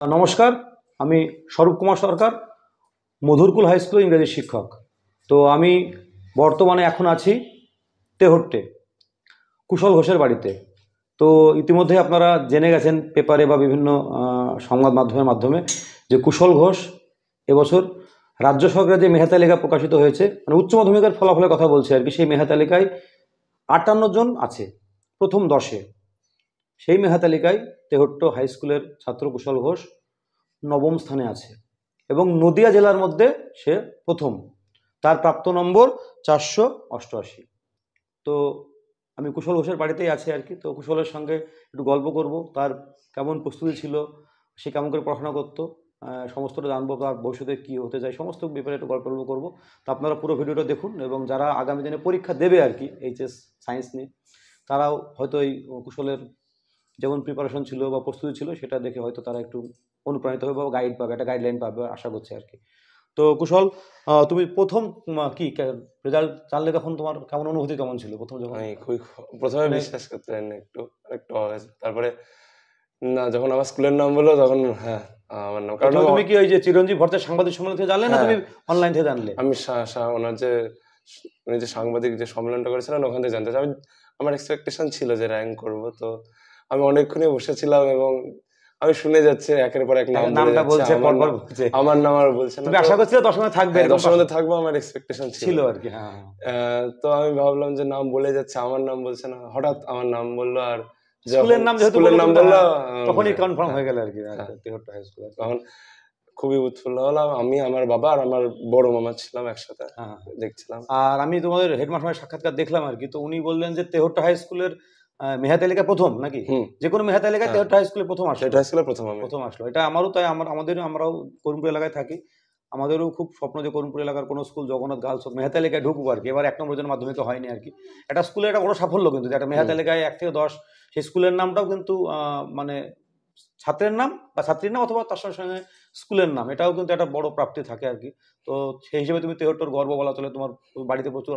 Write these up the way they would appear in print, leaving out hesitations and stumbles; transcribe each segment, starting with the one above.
নমস্কার, আমি স্বরূপ কুমার সরকার, মধুরকুল হাই স্কুল ইংরেজি শিক্ষক। তো আমি বর্তমানে এখন আছি তেহট্টে কুশল ঘোষের বাড়িতে। তো ইতিমধ্যে আপনারা জেনে গেছেন পেপারে বা বিভিন্ন সংবাদ মাধ্যমের মাধ্যমে যে কুশল ঘোষ এবছর রাজ্য সরকারের যে মেধা তালিকা প্রকাশিত হয়েছে, মানে উচ্চ মাধ্যমিকের ফলাফলের কথা বলছে আর কি, সেই মেধা তালিকায় ৫৮ জন আছে প্রথম ১০-এ। সেই মেধা তালিকায় তেহট্ট হাই স্কুলের ছাত্র কুশল ঘোষ নবম স্থানে আছে এবং নদিয়া জেলার মধ্যে সে প্রথম। তার প্রাপ্ত নম্বর ৪৮৮। তো আমি কুশল ঘোষের বাড়িতেই আছি আর কি। তো কুশলের সঙ্গে একটু গল্প করব, তার কেমন প্রস্তুতি ছিল, সে কেমন করে পড়াশোনা করতো, সমস্তটা জানবো, তার ভবিষ্যতে কী হতে চায়, সমস্ত ব্যাপারে একটু গল্প করবো। তো আপনারা পুরো ভিডিওটা দেখুন এবং যারা আগামী দিনে পরীক্ষা দেবে আর কি এইচএস সায়েন্স নিয়ে, তারাও হয়তো এই কুশলের যেমন প্রিপারেশন ছিল বা প্রস্তুতি ছিল সেটা দেখে হয়তো তারা একটু অনুপ্রাণিত হবে বা গাইড পাবে, একটা গাইডলাইন পাবে আশা করছি আর কি। তো কুশল, তুমি প্রথম কি রেজাল্ট জানলে তখন তোমার কেমন অনুভূতি, কেমন ছিল প্রথম যখন? আমি খুবই প্রথমে বিশ্বাস করতে পারিনি, একটু একটু তারপরে না, যখন আমার স্কুলের নাম বললো তখন হ্যাঁ আমার নাম। কারণ তুমি কি ওই যে চিরঞ্জীব ভট্টের সাংবাদিক সম্মেলন থেকে জানলে না তুমি অনলাইন থেকে জানলে? আমি ওনার যে উনি যে সাংবাদিক যে সম্মেলনটা করেছিলেন ওখান থেকে জানতে, আমার এক্সপেকটেশন ছিল যে র্যাঙ্ক করব। তো আমি অনেকক্ষণই বসেছিলাম এবং আমি শুনে যাচ্ছে একের পর এক নামটা বলছে, আমার নাম আর বলছে না। তুমি আশা করছিলে 10 মধ্যে থাকবে, 10 মধ্যে থাকবো, আমার এক্সপেকটেশন ছিল আর কি। হ্যাঁ, তো আমি ভাবলাম যে নাম বলে যাচ্ছে, আমার নাম বলছে না। হঠাৎ আমার নাম বললো, আর স্কুলের নাম যেহেতু বললো তখনই কনফার্ম হয়ে গেল আর কি। তখন খুবই উৎফুল্ল হলাম। আমি, আমার বাবা আর আমার বড় মামা ছিলাম একসাথে, দেখছিলাম। আর আমি তোমাদের হেডমাস্টারের সাক্ষাৎকার দেখলাম আর কি। তো উনি বললেন যে তেহট্ট হাই স্কুলের মেধা তালিকা প্রথম নাকি, যে কোনো মেধা তালিকায় তেহট্ট হাই স্কুলে প্রথম আসলো। প্রথম আসলো, এটা আমারও তাই। আমাদেরও, আমরাও করিমপুর এলাকায় থাকি, আমাদেরও খুব স্বপ্ন যে করিমপুর এলাকার কোনো স্কুল জগন্নাথ গার্লস মেধা তালিকায় ঢুকবো আর কি। এবার ১ নম্বর জন্য মাধ্যমিকে হয়নি আর কি। একটা স্কুলের একটা বড় সাফল্য কিন্তু, একটা মেধা তালিকায় ১ থেকে ১০, সেই স্কুলের নামটাও কিন্তু মানে ছাত্রের নাম বা ছাত্রীর নাম অথবা তার সঙ্গে স্কুলের নাম, এটাও কিন্তু একটা বড় প্রাপ্তি থাকে আর কি। তো সেই হিসেবে তুমি তেহট্টর গর্ব বলা চলে, তোমার বাড়িতে প্রচুর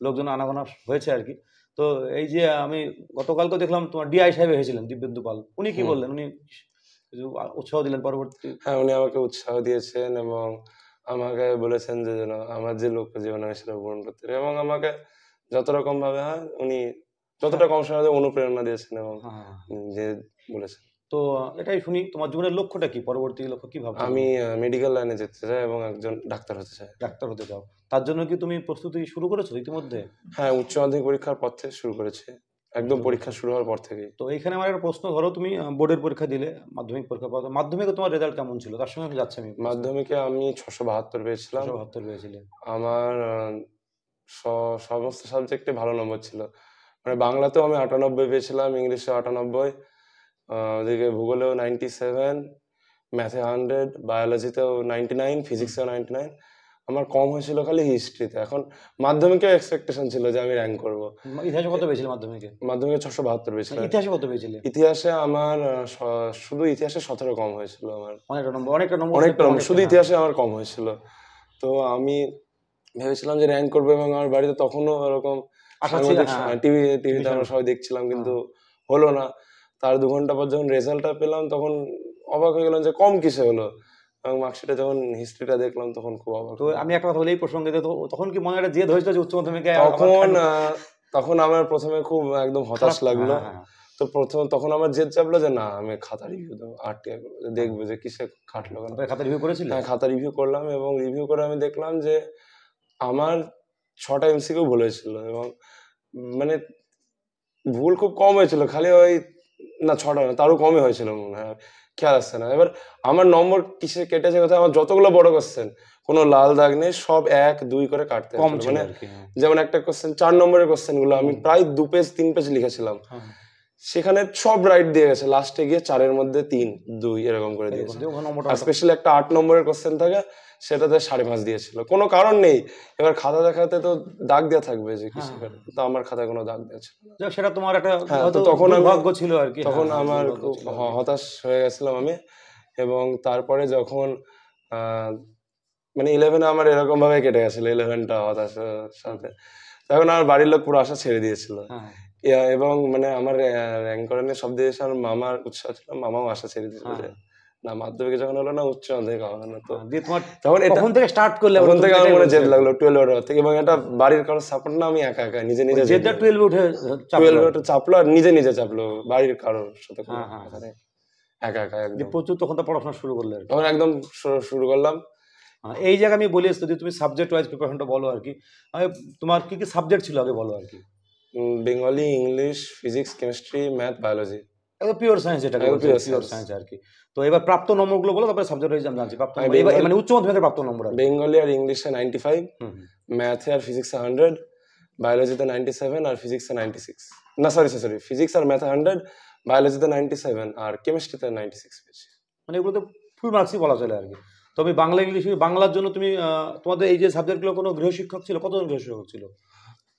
লোকজন আনাগোনা হয়েছে আর কি। তো এই যে আমি গতকালকে দেখলাম তোমার ডিআই সাহেব এসেছিলেন, দিব্যেন্দু পাল, উনি কি বললেন? উনি উৎসাহ দিলেন পরবর্তী? হ্যাঁ, উনি আমাকে উৎসাহ দিয়েছেন এবং আমাকে বলেছেন যে যেন আমার যে লক্ষ্য জীবনে আমি সেটা পূরণ করতে পারি, এবং আমাকে যত রকম ভাবে উনি যতটা কম সময়ে অনুপ্রেরণা দিয়েছেন এবং যে বলেছেন। তো এটাই শুনি, তোমার জীবনের লক্ষ্যটা কি, পরবর্তী লক্ষ্য কি ভাবছো? আমি মেডিকেল লাইনে যেতে চাই এবং একজন ডাক্তার হতে চাই। ডাক্তার হতে চাও, তার জন্য কি তুমি প্রস্তুতি শুরু করেছো ইতিমধ্যে? হ্যাঁ, উচ্চ মাধ্যমিক পরীক্ষার পর থেকে শুরু করেছি, একদম পরীক্ষা শুরু হওয়ার পর থেকেই। তো এখানে আমার একটা প্রশ্ন, ধরো তুমি বোর্ডের পরীক্ষা দিলে, মাধ্যমিক পরীক্ষা, মাধ্যমিকে তোমার রেজাল্ট কেমন ছিল তার সঙ্গে যাচ্ছে? আমি মাধ্যমিকে আমি 672 পেয়েছিলাম। 672 পেয়েছিলে? আমার সমস্ত সাবজেক্টে ভালো নম্বর ছিল, মানে বাংলাতেও আমি 98 পেয়েছিলাম, ইংলিশে 98, ওদিকে ভূগোলেও 97, ম্যাথে 100, বায়োলজিতেও 99, ফিজিক্সেও 99। আমার কম হয়েছিল খালি হিস্ট্রিতে। এখন মাধ্যমিকে এক্সপেকটেশন ছিল যে আমি র্যাঙ্ক করবো। ইতিহাসে কত পেয়েছিলে মাধ্যমিকে? মাধ্যমিকে 672 পেয়েছিলাম। ইতিহাসে কত পেয়েছিলে? ইতিহাসে আমার শুধু ইতিহাসে 17 কম হয়েছিল আমার। অনেকটা নম্বর শুধু ইতিহাসে আমার কম হয়েছিল। তো আমি ভেবেছিলাম যে র্যাঙ্ক করবো এবং আমার বাড়িতে তখনও এরকম টিভিতে আমরা সবাই দেখছিলাম, কিন্তু হলো না। তার 2 ঘন্টা পর যখন রেজাল্টটা পেলাম তখন অবাক হয়ে গেলাম যে কম কিসে হলো, এবং মার্কশিটে যখন হিস্ট্রিটা দেখলাম তখন খুব অবাক। তো আমি একটা কথা বলি এই প্রসঙ্গে, তখন কি মনে একটা জেদ হয়েছিল যে উচ্চ মাধ্যমিকে? তখন আমার প্রথমে খুব একদম হতাশ লাগলো। তো তখন আমার জেদ চাপলো যে না, আমি খাতা রিভিউ দেবো, আরটিআই দেখবো যে কিসে খাটলো। খাতা রিভিউ করেছিল? হ্যাঁ, খাতা রিভিউ করলাম এবং রিভিউ করে আমি দেখলাম যে আমার 6টা এমসিকিউ ভুল হয়েছিল এবং মানে ভুল খুব কম হয়েছিল, খালি ওই না 6টা না, তারও কমই হয়েছিল মনে হয়, খেয়াল আসছে না। এবার আমার নম্বর কিসে কেটেছে কথা, আমার যতগুলো বড় কোশ্চেন কোনো লাল দাগ নেই, সব 1, 2 করে কাটতে হবে। মানে যেমন একটা কোশ্চেন 4 নম্বরের কোশ্চেন গুলো আমি প্রায় 2 পেজ 3 পেজ লিখেছিলাম, সেখানে সব রাইট দিয়ে গেছে, লাস্টে গিয়ে 4-এর মধ্যে 3, 2 এরকম করে দিয়েছে। আর স্পেশালি একটা 8 নম্বরের কোশ্চেন থাকে, সেটাতে 5.5 দিয়েছিল, কোনো কারণ নেই। এবার খাতা দেখাতে তো দাগ দেওয়া থাকবে যে কিছু, তো আমার খাতায় কোনো দাগ দেওয়া ছিল না। সেটা তোমার একটা তখন ভাগ্য ছিল আর কি। তখন আমার হতাশ হয়ে গেছিলাম আমি। এবং তারপরে যখন মানে 11-এ আমার এরকম ভাবে কেটে গেছিল, 11টা হতাশার সাথে, তখন আমার বাড়ির লোক পুরো আশা ছেড়ে দিয়েছিল। এবং মানে আমার র্যাঙ্ক করে নিয়ে সব দিয়ে আমার মামার উৎসাহ ছিল, মামাও আশা ছেড়ে দিয়েছিল যে না মাধ্যমিকে যখন হলো না উচ্চ মাধ্যমিক হবে না। তো দিয়ে তোমার তখন এটা কখন থেকে স্টার্ট করলে তখন থেকে আমার মনে বলছো? জেদ লাগলো 12 এর থেকে, এবং এটা বাড়ির কারোর সাপোর্ট না, আমি একা একা নিজে নিজে জেদটা 12 উঠে চাপলো। 12 ওটা চাপলো আর নিজে নিজে চাপলো, বাড়ির কারোর সাথে কোনো হ্যাঁ, হ্যাঁ। কথা নেই, একা একা যে একদম। প্রচুর তখন তো পড়াশোনা শুরু করলে আর কি। তখন একদম শুরু করলাম। এই জায়গায় আমি বলি যদি তুমি সাবজেক্ট ওয়াইজ প্রিপারেশনটা বলো আর কি, তোমার কি কি সাবজেক্ট ছিল আগে বলো আর কি। Bengali, English, physics, chemistry, math, biology, একদম পিওর সায়েন্স, যেটাকে একদম pure পিওর science। সায়েন্স আর কি। তো এবার প্রাপ্ত নম্বরগুলো বলো, তারপরে সাবজেক্ট ওয়াইজ আমি জানছি প্রাপ্ত আমি নম্বর। এবার বেঙ্গল- মানে উচ্চ মাধ্যমিকের প্রাপ্ত নম্বর আর কি। বেঙ্গলি আর ইংলিশে 95, হুম, হুম। ম্যাথে আর ফিজিক্সে 100, বায়োলজিতে 97 আর ফিজিক্সে 96, না সরি ফিজিক্স আর ম্যাথে 100, বায়োলজিতে 97 আর কেমিস্ট্রিতে 96 পেয়েছি। মানে এগুলোতে ফুল মার্কসই বলা চলে আর কি। তবে বাংলা ইংলিশ, বাংলার জন্য তুমি তোমাদের এই যে সাবজেক্টগুলো কোনো গৃহশিক্ষক ছিল, কতজন গৃহশিক্ষক ছিল?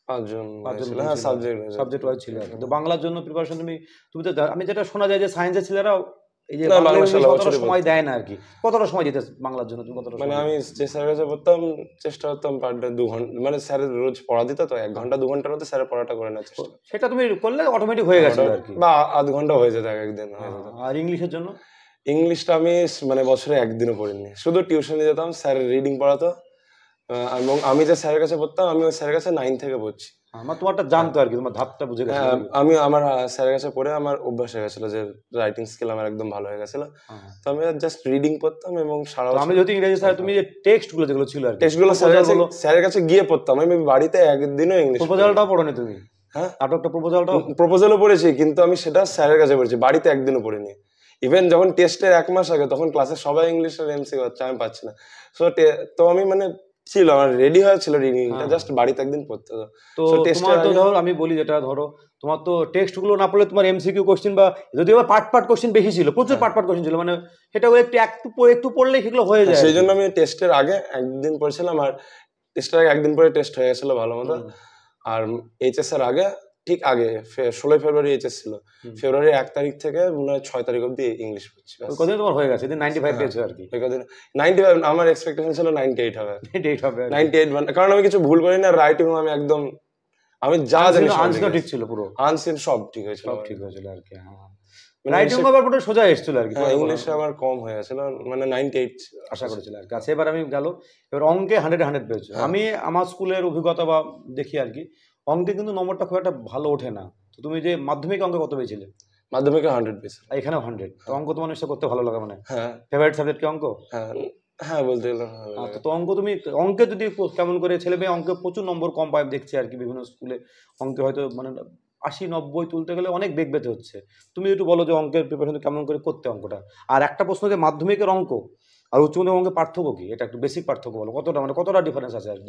5 জন পাঁচজন ছিল, হ্যাঁ সাবজেক্ট ওয়াইজ ছিল আর কি। তো বাংলার জন্য প্রিপারেশন তুমি তুমি তো আমি যেটা শোনা যায় যে সায়েন্সের ছেলেরাও এই যে না, বাংলা বাংলা ইংলিশ সারা কতটা বছরই সময় পড়তো। দেয় না আর কি। কতটা সময় দিতে বাংলার জন্য তুমি কতটা মানে সময় আমি যে স্যারের কাছে পড়তাম চেষ্টা করতাম পার ডে 2 ঘন্টা, মানে স্যার রোজ পড়া দিত, তো 1 ঘন্টা 2 ঘন্টার মধ্যে স্যারের পড়াটা করে নেওয়ার চেষ্টা সেটা তুমি করলে অটোমেটিক হয়ে গেছিল আর কি। বা আধ ঘন্টা হয়ে যেত একদিন হয়ে যেত। আর ইংলিশের জন্য ইংলিশটা আমি মানে বছরে একদিনও পড়িনি, শুধু টিউশনে যেতাম, স্যার রিডিং পড়াতো। এবং আমি যে স্যারের কাছে পড়তাম, আমি ওই স্যারের কাছে 9 থেকে পড়ছি। আমার তোমারটা জানতো আর কি, তোমার ধাপটা বুঝে গেছে। হ্যাঁ, আমি আমার স্যারের কাছে পড়ে আমার অভ্যাস হয়ে গেছিল যে রাইটিং স্কিল আমার একদম ভালো হয়ে গেছিল। তো আমি জাস্ট রিডিং পড়তাম এবং সারা আমি যদি ইংরেজি স্যার, তুমি যে টেক্সটগুলো যেগুলো ছিল আর কি, টেক্সটগুলো স্যারের কাছে গিয়ে পড়তাম। আমি বাড়িতে একদিনও ইংলিশ প্রপোজালটাও পড়োনি তুমি? হ্যাঁ, নাটকটা প্রপোজালটাও প্রপোজালও পড়েছি, কিন্তু আমি সেটা স্যারের কাছে পড়েছি, বাড়িতে একদিনও পড়িনি। ইভেন যখন টেস্টের 1 মাস আগে, তখন ক্লাসে সবাই ইংলিশের এমসি হচ্ছে, আমি পাচ্ছি না। তো আমি মানে ছিল, আমার রেডি হয়ে ছিল রিডিংটা, জাস্ট বাড়িতে একদিন পড়তে হতো। তো তোমার তো ধরো আমি বলি যেটা ধরো তোমার তো টেক্সটগুলো না পড়লে তোমার এমসিকিউ কোশ্চেন বা যদিও পার্ট কোশ্চেন বেশি ছিল, প্রচুর পার্ট কোশ্চেন ছিল, মানে সেটাও একটু পড়লেই সেগুলো হয়ে যায়। সেই জন্য আমি টেস্টের আগে একদিন পড়েছিলাম, আর টেস্টের আগে একদিন পরে টেস্ট হয়ে গেছিল ভালো মতো। আর এইচএস এর আগে ঠিক আগে 16 ফেব্রুয়ারি এইচএস ছিল, ফেব্রুয়ারি 1 তারিখ থেকে মনে হয় 6 তারিখ অবধি ইংলিশ পড়ছি। ওই কদিন তোমার হয়ে গেছে, 95 পেয়েছো আর কি। ওই কদিন 95, আমার এক্সপেকটেশন ছিল 98 হবে। 98 হবে, 98 মানে, কারণ আমি কিছু ভুল করি না, রাইটিং আমি একদম, আমি যা জানি আনসার ঠিক ছিল, পুরো আনসিন সব ঠিক হয়েছিল, সব ঠিক হয়েছিল আর কি। হ্যাঁ, রাইটিং আবার পুরো সোজা এসেছিল আর কি। ইংলিশে আমার কম হয়ে গেছিল, মানে 98 আশা করেছিল আর কি। আচ্ছা, এবার আমি গেল, এবার অঙ্কে 100 পেয়েছো। আমি আমার স্কুলের অভিজ্ঞতা বা দেখি আর কি, অঙ্কে কিন্তু নম্বরটা খুব একটা ভালো ওঠে না। তো তুমি যে মাধ্যমিক অঙ্কে কত পেয়েছিলে? মাধ্যমিকে 100 পেয়েছি। এখানেও 100। তো অঙ্ক তোমার নিশ্চয় করতে ভালো লাগে, মানে হ্যাঁ, ফেভারিট সাবজেক্ট কি অঙ্ক? হ্যাঁ, হ্যাঁ বলতে গেলে তো অঙ্ক তুমি অঙ্কে যদি কেমন করে ছেলে মেয়ে অঙ্কে প্রচুর নম্বর কম পায় দেখছি আর কি, বিভিন্ন স্কুলে অঙ্কে হয়তো মানে 80-90 তুলতে গেলে অনেক বেগ পেতে হচ্ছে। তুমি একটু বলো যে অঙ্কের প্রিপারেশন কেমন করে করতে অঙ্কটা। আর একটা প্রশ্ন, যে মাধ্যমিকের অঙ্ক আর উচ্চ মাধ্যমিক অঙ্কের পার্থক্য কি, এটা একটু বেসিক পার্থক্য বলো, কতটা মানে কতটা ডিফারেন্স আছে আর কি?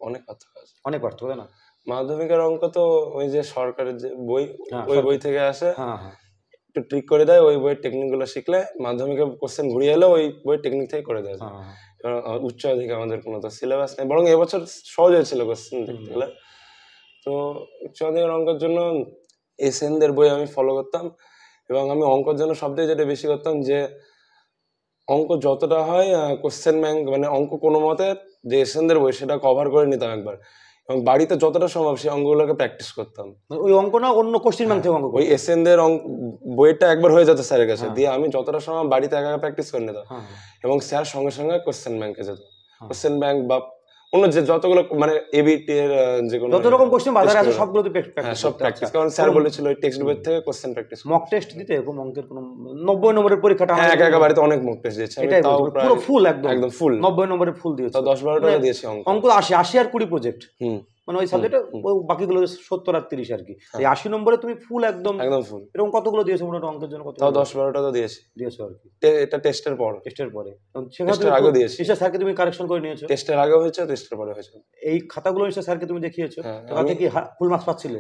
অনেক পার্থক্য আছে, অনেক পার্থক্য, তাই না? মাধ্যমিকের অঙ্ক তো ওই যে সরকারের যে বই, ওই বই থেকে আসে, হ্যাঁ, হ্যাঁ, একটু ট্রিক করে দেয়, ওই বইয়ের টেকনিক গুলো শিখলে মাধ্যমিকে কোশ্চেন ঘুরিয়ে এলে ওই বইয়ের টেকনিক থেকে করে দেয়। উচ্চ মাধ্যমিকে আমাদের কোনো তো সিলেবাস নেই, বরং এবছর সহজ হয়েছিল কোশ্চেন দেখতে গেলে। তো উচ্চ মাধ্যমিকের অঙ্কের জন্য এসএনদের বই আমি ফলো করতাম, এবং আমি অঙ্কের জন্য সবথেকে যেটা বেশি করতাম, যে অঙ্ক যতটা হয় কোশ্চেন ব্যাংক, মানে অঙ্ক কোনো মতে যে এসএনদের বই সেটা কভার করে নিতাম একবার, এবং বাড়িতে যতটা সম্ভব সেই অঙ্কগুলোকে প্র্যাকটিস করতাম। ওই অঙ্ক না, অন্য কোশ্চেন ব্যাংক থেকে অঙ্ক? ওই এসএনদের বইটা একবার হয়ে যেত স্যারের কাছে, দিয়ে আমি যতটা সময় বাড়িতে একা একা প্র্যাকটিস করে নিতাম, এবং স্যার সঙ্গে সঙ্গে কোশ্চেন ব্যাংকে যেত। কোশ্চেন ব্যাংক বা অন্য যে যতগুলো মানে এবিটি এর যে কোনো যত রকম কোশ্চেন বাজারে আছে সবগুলো তো প্র্যাকটিস, সব প্র্যাকটিস, কারণ স্যার বলেছিল ওই টেক্সট বই থেকে কোশ্চেন প্র্যাকটিস। মক টেস্ট দিতে এরকম অঙ্কের কোনো 90 নম্বরের পরীক্ষাটা? হ্যাঁ, একা একা বাড়িতে অনেক মক টেস্ট দিয়েছি আমি, তাও পুরো ফুল একদম ফুল 90 নম্বরের ফুল দিয়েছি, তাও 10-12টা দিয়েছি অঙ্ক 80 আর 20 প্রজেক্ট, মানে ওই সাবজেক্টে বাকিগুলো 70 আর 30 আর কি। এই 80 নম্বরে তুমি ফুল একদম ফুল। এরকম কতগুলো দিয়েছো মোটামুটি অঙ্কের জন্য? কত? তাও 10-12টা তো দিয়েছো আর কি। এটা টেস্টের পরে সেখানে আগে দিয়েছি, স্যারকে তুমি কারেকশন করে নিয়েছো? টেস্টের আগে হয়েছে, টেস্টের পরে হয়েছে। এই খাতাগুলো স্যারকে তুমি দেখিয়েছো? তাতে কি ফুল মার্কস পাচ্ছিলে?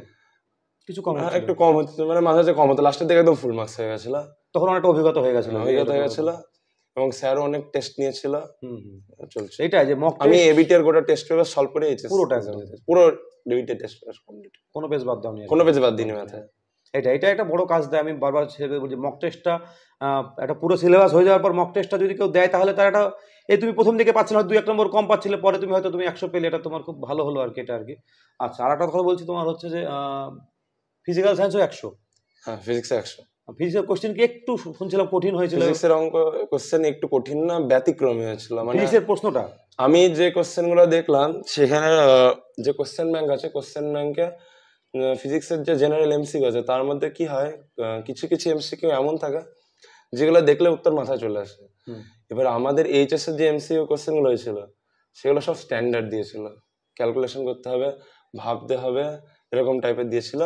কিছু কম হচ্ছে? একটু কম হচ্ছে, মানে মাঝে মাঝে কম হতো, লাস্টের দিকে একদম ফুল মার্কস হয়ে গেছিল। তখন অনেকটা অভিজ্ঞতা হয়ে গেছিল, এবং স্যারও অনেক টেস্ট নিয়েছিল। চলছে এইটাই যে মক, আমি এবিটি এর গোটা টেস্ট পেপার সলভ করে এইচএস পুরো এবিটি টেস্ট পেপার কমপ্লিট, কোনো পেজ বাদ দাওনি? কোনো পেজ বাদ দিইনি মাথায়। এটা একটা বড় কাজ দেয়, আমি বারবার বলছি মক টেস্টটা একটা পুরো সিলেবাস হয়ে যাওয়ার পর মক টেস্টটা যদি কেউ দেয়, তাহলে তার একটা এই তুমি প্রথম দিকে পাচ্ছিলে না, 2-1 নম্বর কম পাচ্ছিলে, পরে তুমি হয়তো 100 পেলে, এটা তোমার খুব ভালো হলো আর কি, এটা আর কি। আচ্ছা, আর একটা কথা বলছি, তোমার হচ্ছে যে ফিজিক্যাল সায়েন্সও 100? হ্যাঁ, ফিজিক্সে 100। ফিজিক্সের কোশ্চেন কি একটু শুনছিলাম কঠিন হয়েছিল? ফিজিক্সের অঙ্ক কোশ্চেন একটু কঠিন না, ব্যতিক্রমী হয়েছিল। মানে ফিজিক্সের প্রশ্নটা আমি যে কোশ্চেন গুলো দেখলাম সেখানে যে কোশ্চেন ব্যাংক আছে, কোশ্চেন ব্যাংকে ফিজিক্সের যে জেনারেল এমসিকিউ আছে তার মধ্যে কি হয়, কিছু কিছু এমসিকিউ এমন থাকে যেগুলো দেখলে উত্তর মাথায় চলে আসে। এবার আমাদের এইচএস এর যে এমসিকিউ কোশ্চেন গুলো হয়েছিল সেগুলো সব স্ট্যান্ডার্ড দিয়েছিল, ক্যালকুলেশন করতে হবে, ভাবতে হবে, এরকম টাইপের দিয়েছিল।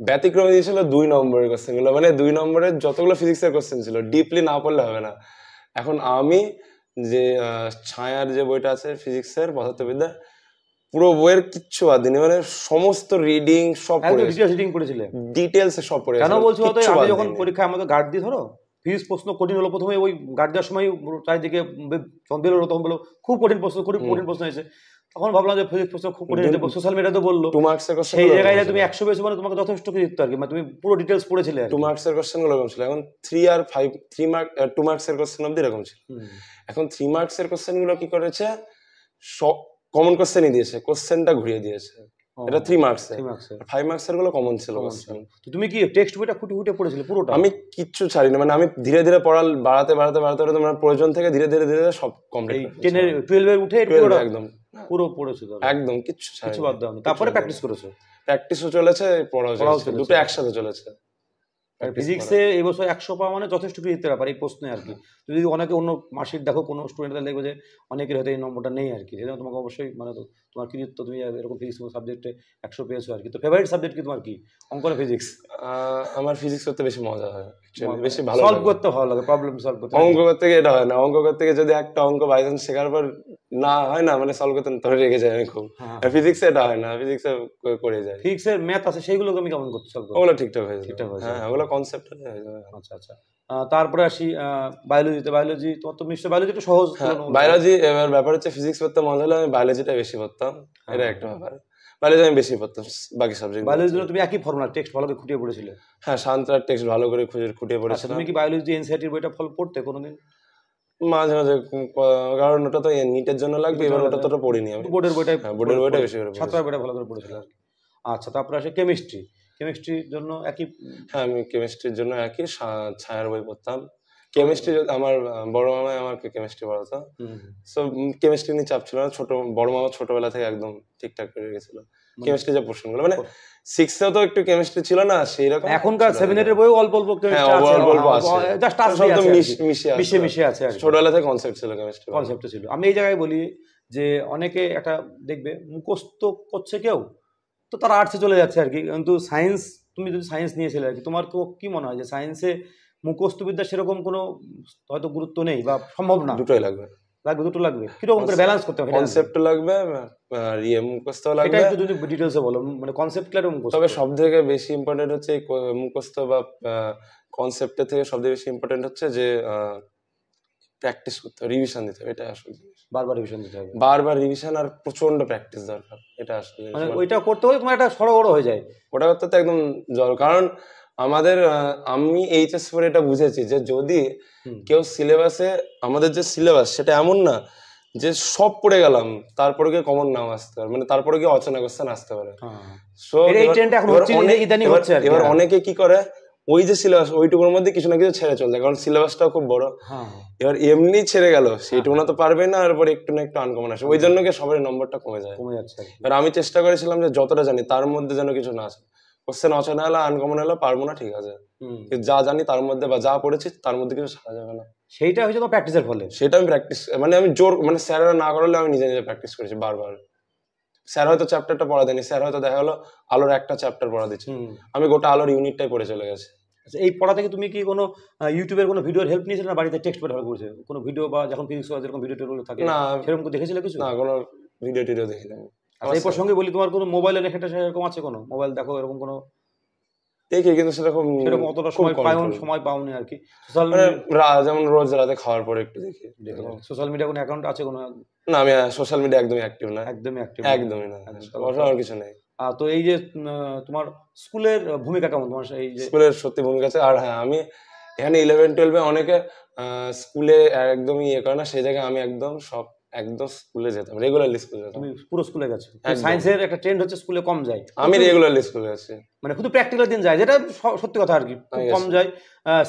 ব্যতিক্রমে দিয়েছিল 2 নম্বরের কোশ্চেন গুলো, মানে 2 নম্বরের যতগুলো ফিজিক্সের কোশ্চেন ছিল ডিপলি না পড়লে হবে না। এখন আমি যে ছায়ার যে বইটা আছে ফিজিক্সের পদার্থবিদ্যা, পুরো বইয়ের কিচ্ছু বাদ দিইনি, মানে সমস্ত রিডিং সব পড়েছিলে ডিটেলসে সব পড়ে। কেন বলছো বলতো, আমি যখন পরীক্ষায় আমাকে গার্ড দিই, ধরো ফিজিক্স প্রশ্ন কঠিন হলো, প্রথমে ওই গার্ড দেওয়ার সময় চারিদিকে বেরোলো, তখন বলো খুব কঠিন প্রশ্ন, খুব কঠিন প্রশ্ন হয়েছে। তখন ভাবলাম যে ফিজিক্স প্রশ্ন খুব কঠিন হয়েছে, সোশ্যাল মিডিয়াতে বললো 2 মার্কসের কোশ্চেন, সেই জায়গায় তুমি 100 পেয়েছো, মানে তোমাকে যথেষ্ট কি দিতে আর কি, মানে তুমি পুরো ডিটেলস পড়েছিলে। 2 মার্কসের কোশ্চেন গুলো এরকম ছিল। এখন 3 আর 5, 3 মার্ক 2 মার্কসের কোশ্চেন অবধি এরকম ছিল। এখন 3 মার্কসের কোশ্চেন গুলো কি করেছে, সব কমন কোশ্চেনই দিয়েছে, কোশ্চেনটা ঘুরিয়ে দিয়েছে। এটা 3 মার্কসের। 5 মার্কসের গুলো কমন ছিল কোশ্চেন। তো তুমি কি টেক্সট বইটা খুঁটে খুঁটে পড়েছিলে পুরোটা? আমি কিচ্ছু ছাড়িনি, মানে আমি ধীরে ধীরে পড়াল বাড়াতে তোমার প্রয়োজন থেকে ধীরে ধীরে ধীরে সব কমপ্লিট। 10 এর 12 এর উঠে একদম পুরো পড়েছো একদম, কিচ্ছু বাদ দাওনি। তারপরে প্র্যাকটিস করেছো? প্র্যাকটিসও চলেছে, পড়াও চলেছে, দুটো একসাথে চলেছে। ফিজিক্সে এই বছর 100 পাওয়া মানে যথেষ্ট কৃতিত্বের ব্যাপার এই প্রশ্নে আর কি। যদি অনেকে অন্য মার্কশিট দেখো, কোনো স্টুডেন্টরা দেখবে যে অনেকের হয়তো এই নম্বরটা নেই আর কি, সেজন্য তোমাকে অবশ্যই মানে তোমার কৃতিত্ব, তুমি এরকম ফিজিক্স সাবজেক্টে 100 পেয়েছো আর কি। তো ফেভারিট সাবজেক্ট কি তোমার, কি অঙ্ক না ফিজিক্স? আমার ফিজিক্স করতে বেশি মজা হয়, বেশি ভালো সলভ করতে ভালো লাগে, প্রবলেম সলভ করতে। অঙ্ক করতে গিয়ে এটা হয় না, অঙ্ক করতে গিয়ে যদি একটা অঙ্ক বাই চান্স শেখার পর না হয় না, মানে সলভ করতে তখন রেগে যায় আমি খুব। ফিজিক্সে এটা হয় না, ফিজিক্সে করে যায়। ফিজিক্সের ম্যাথ আছে সেগুলো তুমি কেমন করতে সলভ করো? ওগুলো ঠিকঠাক হয়ে যায়, ঠিকঠাক হয়ে যায়, হ্যাঁ ওগুলো কনসেপ্ট হয়ে যায়। আচ্ছা আচ্ছা। তারপরে আসি বায়োলজিতে। বায়োলজি তোমার তো নিশ্চয়ই বায়োলজি একটু সহজ। বায়োলজি, এবার ব্যাপার হচ্ছে ফিজিক্স পড়তে মজা হলে আমি বায়োলজিটা বেশি পড়তাম, এটা একটা ব্যাপার। বায়োলজি আমি বেশি পড়তাম, বাকি সাবজেক্ট বায়োলজি তুমি একই ফর্মুলা টেক্সট ভালো করে খুঁটিয়ে পড়েছিলে? হ্যাঁ, শান্তার টেক্সট ভালো করে খুঁটিয়ে পড়েছিলাম। তুমি কি বায়োলজি এনসিইআরটির বইটা পড়তে কোনোদিন? মাঝে মাঝে, কারণ ওটা তো নিটের জন্য লাগবে, এবার ওটা তো পড়িনি আমি। বোর্ডের বইটাই, বোর্ডের বইটা বেশি করে ছাত্রের বইটা ভালো করে পড়েছিল। আচ্ছা, তারপরে আসে কেমিস্ট্রি। কেমিস্ট্রির জন্য একই? হ্যাঁ, আমি কেমিস্ট্রির জন্য একই ছায়ার বই পড়তাম। কেমিস্ট্রি আমার বড় মামা আমাকে কেমিস্ট্রি পড়াতো, সো কেমিস্ট্রি নিয়ে চাপ ছিল না। বড় মামা ছোটবেলা থেকে একদম ঠিকঠাক করে গেছিল কেমিস্ট্রি যে প্রশ্নগুলো, মানে 6এও তো একটু কেমিস্ট্রি ছিল না সেই রকম। এখনকার 7 এর বই অল্প অল্প কেমিস্ট্রি আছে, অল্প আছে, জাস্ট মিশে আছে আর ছোটবেলা থেকে কনসেপ্ট ছিল, কেমিস্ট্রি কনসেপ্ট ছিল। আমি এই জায়গায় বলি যে অনেকে একটা দেখবে মুখস্থ করছে কেউ, তো তারা আর্টসে চলে যাচ্ছে আর কি। কিন্তু সায়েন্স, তুমি যদি সায়েন্স নিয়েছিলে আর কি, তোমার কি মনে হয় যে সায়েন্সে মুখস্থবিদ্যা সেরকম কোনো হয়তো গুরুত্ব নেই বা সম্ভব না? দুটোই লাগবে, দুটো লাগবে। কিরকম করে ব্যালেন্স করতে হবে? কনসেপ্ট লাগবে আর মুখস্থ লাগবে। এটা একটু যদি ডিটেইলসে বলো, মানে কনসেপ্ট ক্লিয়ার মুখস্থ। তবে সবথেকে বেশি ইম্পর্টেন্ট হচ্ছে মুখস্থ বা কনসেপ্টের থেকে সবথেকে বেশি ইম্পর্টেন্ট হচ্ছে যে প্র্যাকটিস করতে হবে, রিভিশন দিতে হবে। এটা আসলে বারবার রিভিশন দিতে হবে, বারবার রিভিশন আর প্রচন্ড প্র্যাকটিস দরকার। এটা আসলে মানে ওইটা করতে হলে তোমার একটা সরগড় হয়ে যায়, ওটা করতে তো একদম জরুরি। কারণ আমাদের আমি এইচএস পরে এটা বুঝেছি যে যদি কেউ সিলেবাসে, আমাদের যে সিলেবাস সেটা এমন না যে সব পড়ে গেলাম তারপরে গিয়ে কমন নাও আসতে পারে, মানে তারপরে গিয়ে অচেনা কোশ্চেন আসতে পারে। সো এবার অনেকে কি করে, ওই যে সিলেবাস ওইটুকুর মধ্যে কিছু না কিছু ছেড়ে চলে যায়, কারণ সিলেবাসটাও খুব বড়। এবার এমনি ছেড়ে গেল, সেইটুকু না তো পারবে না, এরপর একটু না একটু আনকমন আসে, ওই জন্য কি সবার নম্বরটা কমে যাচ্ছে। এবার আমি চেষ্টা করেছিলাম যে যতটা জানি তার মধ্যে যেন কিছু না আসে, কোশ্চেন অচেনা হলো, আনকমন হলো, পারবো না, ঠিক আছে, যা জানি তার মধ্যে বা যা পড়েছি তার মধ্যে কিছু ছাড়া যাবে না। সেইটা হচ্ছে তো প্র্যাকটিসের ফলে। সেটা আমি প্র্যাকটিস, মানে আমি জোর, মানে স্যাররা না করালে আমি নিজে নিজে প্র্যাকটিস করেছি বারবার। স্যার হয়তো চ্যাপ্টারটা পড়া দেয়নি, স্যার হয়তো দেখা গেলো আলোর একটা চ্যাপ্টার পড়া দিচ্ছে, আমি গোটা আলোর ইউনিটটাই পড়ে চলে গেছে। এই পড়া থেকে তুমি কি কোনো ইউটিউবের কোনো ভিডিওর হেল্প নিয়েছিলে না বাড়িতে টেক্সট পড়ে হেল্প করেছে? কোনো ভিডিও বা যখন ফিজিক্স যেরকম ভিডিও টেগুলো থাকে না, সেরকম দেখেছিলে কিছু? না, কোনো ভিডিও টিডিও দেখিনি। এই প্রসঙ্গে বলি, তোমার কোনো মোবাইলে লেখাটা সেরকম আছে? কোনো মোবাইল দেখো এরকম কোনো? দেখি, কিন্তু সেরকম অতটা সময় পাওনি আর কি। যেমন রোজ রাতে খাওয়ার পরে একটু দেখি। সোশ্যাল মিডিয়া কোনো অ্যাকাউন্ট আছে কোনো? না, আমি সোশ্যাল মিডিয়া একদমই অ্যাক্টিভ না। একদমই না, আমার কিছু নেই। তো এই যে তোমার স্কুলের ভূমিকা কেমন তোমার? এই যে স্কুলের সত্যি ভূমিকা আছে। আর হ্যাঁ, আমি এখানে 11-12 অনেকে স্কুলে একদমই ইয়ে করে না, সেই জায়গায় আমি একদম সব একদম স্কুলে যেতাম, রেগুলারলি স্কুলে যেতাম। তুমি পুরো স্কুলে গেছো? একদম। সায়েন্সের একটা ট্রেন্ড হচ্ছে স্কুলে কম যায়, আমি রেগুলারলি স্কুলে আছি, মানে শুধু প্র্যাকটিক্যাল দিন যায়, যেটা সত্যি কথা আর কি, খুব আমি কম গেছি। যায়,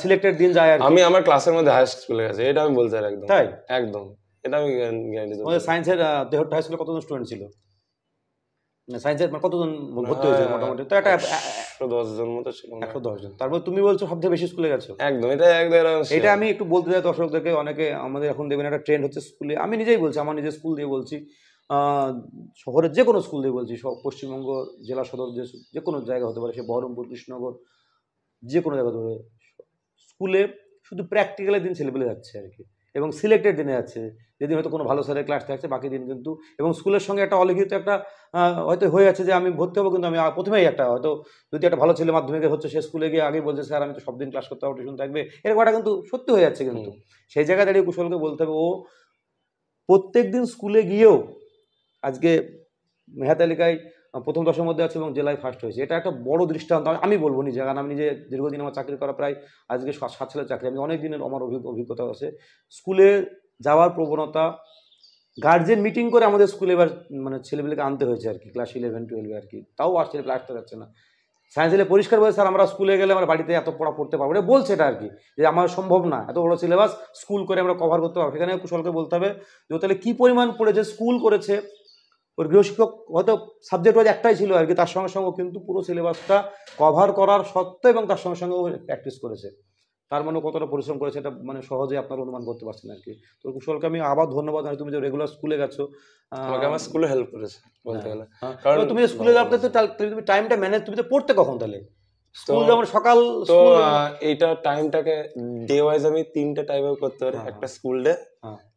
সিলেক্টেড দিন যায় আর কি। আমি আমার ক্লাসের মধ্যে হাইস্ট স্কুলে গেছি, এটা আমি বলতে পারি একদম। তাই? একদম, এটা আমি গ্যারান্টি দিতে তোমাদের পারি। সায়েন্সের দেহট্ট হাই স্কুলে কতজন স্টুডেন্ট ছিল? সায়েন্সের মানে কতজন ভর্তি হয়েছিল মোটামুটি? তো একটা 110 জন মতো ছিল মনে হয়। 110 জন। তারপর তুমি বলছো সবথেকে বেশি স্কুলে গেছো। একদম, এটা একদম এটা আমি একটু বলতে চাই দর্শকদেরকে, অনেকে আমাদের এখন দেখবেন একটা ট্রেন্ড হচ্ছে স্কুলে, আমি নিজেই বলছি, আমার নিজের স্কুল দিয়ে বলছি, শহরের যে কোনো স্কুল দিয়ে বলছি, সব পশ্চিমবঙ্গ জেলা সদর যে কোনো জায়গা হতে পারে, সে বহরমপুর, কৃষ্ণনগর, যে কোনো জায়গা হতে পারে, স্কুলে শুধু প্র্যাকটিক্যালের দিন ছেলেপেলে যাচ্ছে আর কি, এবং সিলেক্টেড দিনে যাচ্ছে, যেদিন হয়তো কোনো ভালো স্যারের ক্লাস থাকছে, বাকি দিন কিন্তু, এবং স্কুলের সঙ্গে একটা অলিখিত একটা হয়তো হয়ে যাচ্ছে যে আমি ভর্তি হবো, কিন্তু আমি প্রথমেই একটা হয়তো যদি একটা ভালো ছেলে মাধ্যমিকে হচ্ছে, সে স্কুলে গিয়ে আগেই বলছে স্যার আমি তো সব দিন ক্লাস করতে পারবো, টিউশন থাকবে, এরকম একটা কিন্তু সত্যি হয়ে যাচ্ছে। কিন্তু সেই জায়গায় দাঁড়িয়ে কুশলকে বলতে হবে, ও প্রত্যেক দিন স্কুলে গিয়েও আজকে মেধা তালিকায় প্রথম 10-এর মধ্যে আছে এবং জেলায় ফার্স্ট হয়েছে। এটা একটা বড় দৃষ্টান্ত আমি বলবো নিজে, কারণ আমি নিজে দীর্ঘদিন আমার চাকরি করা, প্রায় আজকে 7 সালের চাকরি, আমি অনেক দিনের আমার অভিজ্ঞতা আছে। স্কুলে যাওয়ার প্রবণতা, গার্জেন মিটিং করে আমাদের স্কুলে এবার মানে ছেলেমেয়েকে আনতে হয়েছে আর কি, ক্লাস 11-12 আর কি, তাও আর ছেলে আসতে যাচ্ছে না। সায়েন্স দিলে পরিষ্কার বলে স্যার আমরা স্কুলে গেলে আমরা বাড়িতে এত পড়া পড়তে পারবো, এটা বলছে এটা আর কি, যে আমার সম্ভব না এত বড় সিলেবাস স্কুল করে আমরা কভার করতে পারবো। সেখানে কুশলকে বলতে হবে যে ও তাহলে কী পরিমাণ পড়েছে, স্কুল করেছে, ওর গৃহশিক্ষক হয়তো সাবজেক্ট ওয়াইজ একটাই ছিল আর কি, তার সঙ্গে সঙ্গে কিন্তু পুরো সিলেবাসটা কভার করার সত্ত্বেও এবং তার সঙ্গে সঙ্গে ও প্র্যাকটিস করেছে। তার মানে কতটা পরিশ্রম করেছে এটা মানে সহজে আপনারা অনুমান করতে পারছেন আর কি। তো কুশলকে আমি আবার ধন্যবাদ জানাই, তুমি যে রেগুলার স্কুলে গেছো, আমাকে আমার স্কুলে হেল্প করেছে বলতে গেলে। কারণ তুমি স্কুলে যাওয়ার তো তুমি টাইমটা ম্যানেজ, তুমি তো পড়তে কখন তাহলে? স্কুল যেমন সকাল, তো এইটা টাইমটাকে ডে ওয়াইজ আমি 3টে টাইমে করতে পারি, একটা স্কুল ডে,